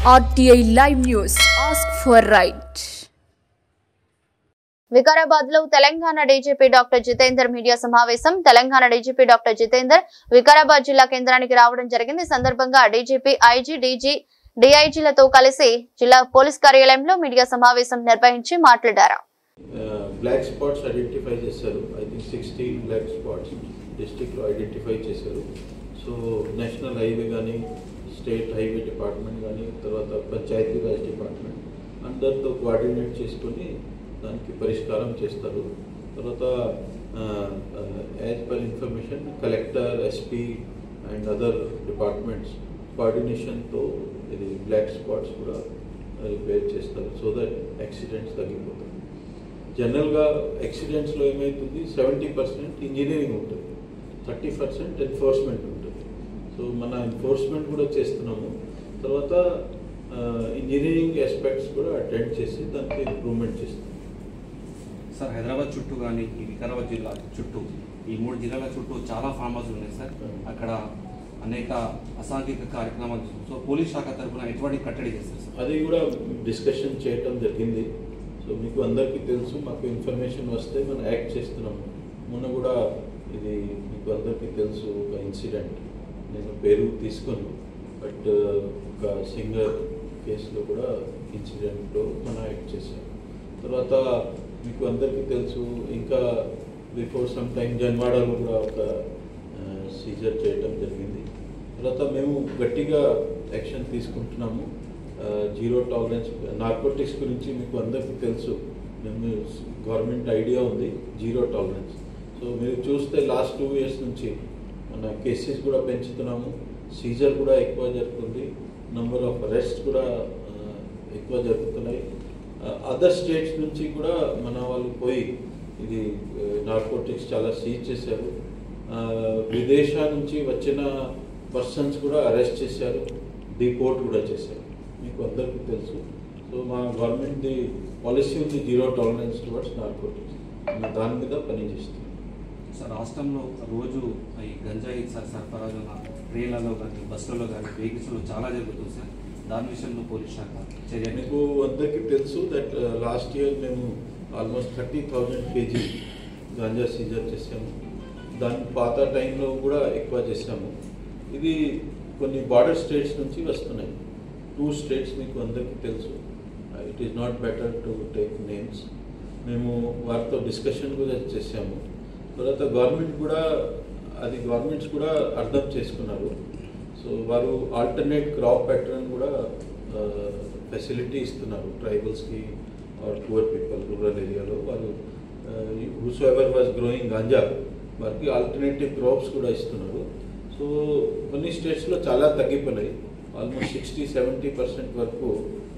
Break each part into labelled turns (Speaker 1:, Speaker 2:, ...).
Speaker 1: RTI Live News. Ask for right.
Speaker 2: Vikarabad లో Telangana DGP doctor Jitender media సమావేశం. Telangana DGP doctor Jitender Vikarabad జిల్లా కేంద్రానికి రావడం జరిగింది. సందర్భంగా డీజీపీ, ఐజీ, డిఐజీలతో కలిసి జిల్లా పోలీస్ కార్యాలయంలో మీడియా సమావేశం నిర్వహించి మాట్లాడారు.
Speaker 3: బ్లాక్ స్పాట్స్ ఐడెంటిఫై చేశారు. I think 16 black spots district లో ఐడెంటిఫై చేశారు. సో నేషనల్ హైవే కానీ, స్టేట్ హైవే డిపార్ట్మెంట్ కానీ, తర్వాత పంచాయతీరాజ్ డిపార్ట్మెంట్ అందరితో కోఆర్డినేట్ చేసుకొని దానికి పరిష్కారం చేస్తారు. తర్వాత as per information collector, SP and other departments కోఆర్డినేషన్తో ఇది బ్లాక్ స్పాట్స్ కూడా రిపేర్ చేస్తారు. సో దట్ యాక్సిడెంట్స్ తగ్గిపోతాయి. జనరల్గా యాక్సిడెంట్స్లో ఏమవుతుంది, 70% ఇంజనీరింగ్ ఉంటుంది, 30% ఎన్ఫోర్స్మెంట్ ఉంటుంది. సో మన ఎన్ఫోర్స్మెంట్ కూడా చేస్తున్నాము. తర్వాత ఇంజనీరింగ్ ఆస్పెక్ట్స్ కూడా అటెండ్ చేసి దానికి ఇంప్రూవ్మెంట్ చేస్తున్నాం.
Speaker 4: సార్, హైదరాబాద్ చుట్టూ కానీ ఈ వికారాబాద్ జిల్లా చుట్టూ, ఈ 3 జిల్లాల చుట్టూ చాలా ఫామ్ హౌస్ ఉన్నాయి సార్. అక్కడ అనేక అసాంఘిక కార్యక్రమాలు. సో పోలీస్ శాఖ తరఫున ఎటువంటి కట్టడి చేస్తారు సార్? అది
Speaker 3: కూడా డిస్కషన్ చేయటం జరిగింది. సో మీకు అందరికీ తెలుసు, మాకు ఇన్ఫర్మేషన్ వస్తే మనం యాక్ట్ చేస్తున్నాము. మొన్న కూడా ఇది మీకు అందరికీ తెలుసు, ఒక ఇన్సిడెంట్, నేను పేరు తీసుకోను, బట్ ఒక సింగర్ కేసులో కూడా ఇన్సిడెంట్లో మనం యాక్ట్ చేశాం. తర్వాత మీకు అందరికీ తెలుసు, ఇంకా బిఫోర్ సమ్ టైం జన్వాడలో కూడా ఒక సీజర్ చేయటం జరిగింది. తర్వాత మేము గట్టిగా యాక్షన్ తీసుకుంటున్నాము. జీరో టాలరెన్స్ నార్కోటిక్స్ గురించి మీకు అందరికీ తెలుసు, మేము గవర్నమెంట్ ఐడియా ఉంది జీరో టాలరెన్స్. సో మీరు చూస్తే లాస్ట్ 2 years నుంచి మన కేసెస్ కూడా పెంచుతున్నాము, సీజర్ కూడా ఎక్కువ జరుగుతుంది, నంబర్ ఆఫ్ అరెస్ట్ కూడా ఎక్కువ జరుగుతున్నాయి. అదర్ స్టేట్స్ నుంచి కూడా మన వాళ్ళు పోయి ఇది నార్కోటిక్స్ చాలా సీజ్ చేశారు. విదేశాల నుంచి వచ్చిన పర్సన్స్ కూడా అరెస్ట్ చేశారు, డిపోర్ట్ కూడా చేశారు, మీకు అందరికీ తెలుసు. సో మా గవర్నమెంట్ది పాలసీ ఉంది జీరో టాలరెన్స్ టువర్డ్స్ నార్కోటిక్స్, దాని మీద పనిచేస్తుంది.
Speaker 4: సార్, రాష్ట్రంలో రోజు ఈ గంజాయి సరఫరా ట్రైన్లలో కానీ, బస్సులలో కానీ, వెహికల్స్లో చాలా జరుగుతుంది సార్. దాని విషయంలో పోలీస్ శాఖ చర్య?
Speaker 3: మీకు అందరికీ తెలుసు దట్ లాస్ట్ ఇయర్ మేము ఆల్మోస్ట్ 30,000 kg గాంజా సీజర్ చేసాము. దాని పాత టైంలో కూడా ఎక్కువ చేసాము. ఇది కొన్ని బార్డర్ స్టేట్స్ నుంచి వస్తున్నాయి. 2 states మీకు అందరికీ తెలుసు. It is not better to take names. మేము వారితో డిస్కషన్ కూడా చేసాము. తర్వాత గవర్నమెంట్స్ కూడా అర్థం చేసుకున్నారు. సో వారు ఆల్టర్నేట్ క్రాప్ ప్యాటర్న్ కూడా ఫెసిలిటీ ఇస్తున్నారు ట్రైబల్స్కి ఆర్ పూర్ పీపుల్ రూరల్ ఏరియాలో. వారు whoever was growing ganja వారికి ఆల్టర్నేటివ్ క్రాప్స్ కూడా ఇస్తున్నారు. సో కొన్ని స్టేట్స్లో చాలా తగ్గిపోయినాయి, ఆల్మోస్ట్ 60-70% వరకు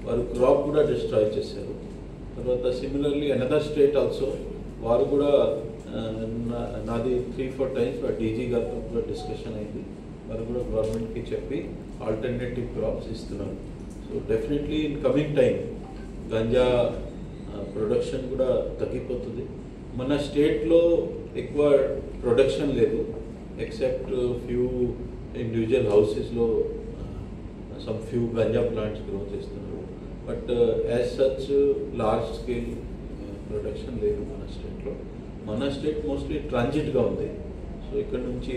Speaker 3: వారు క్రాప్ కూడా డిస్ట్రాయ్ చేశారు. తర్వాత సిమిలర్లీ అనదర్ స్టేట్ ఆల్సో వారు కూడా నాది 3-4 times డీజీ గారితో కూడా డిస్కషన్ అయింది. వారు కూడా గవర్నమెంట్కి చెప్పి ఆల్టర్నేటివ్ క్రాప్స్ ఇస్తున్నారు. So definitely in coming time ganja production కూడా తగ్గిపోతుంది. మన స్టేట్లో ఎక్కువ ప్రొడక్షన్ లేదు, ఎక్సెప్ట్ ఫ్యూ ఇండివిజువల్ హౌసెస్లో some few ganja plants grow చేస్తున్నారు. But as such large scale production లేదు మన స్టేట్లో. మన స్టేట్ మోస్ట్లీ ట్రాన్జిట్గా ఉంది. సో ఇక్కడ నుంచి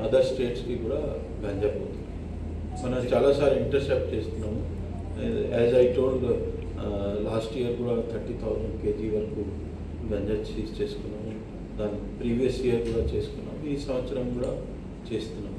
Speaker 3: అదర్ స్టేట్స్కి కూడా గంజా పోతుంది. మనం చాలాసార్లు ఇంటర్సెప్ట్ చేస్తున్నాము. As I told, last year కూడా 30,000 kg వరకు గంజా సీజ్ చేసుకున్నాము. దాని ప్రీవియస్ ఇయర్ కూడా చేసుకున్నాము, ఈ సంవత్సరం కూడా చేస్తున్నాము.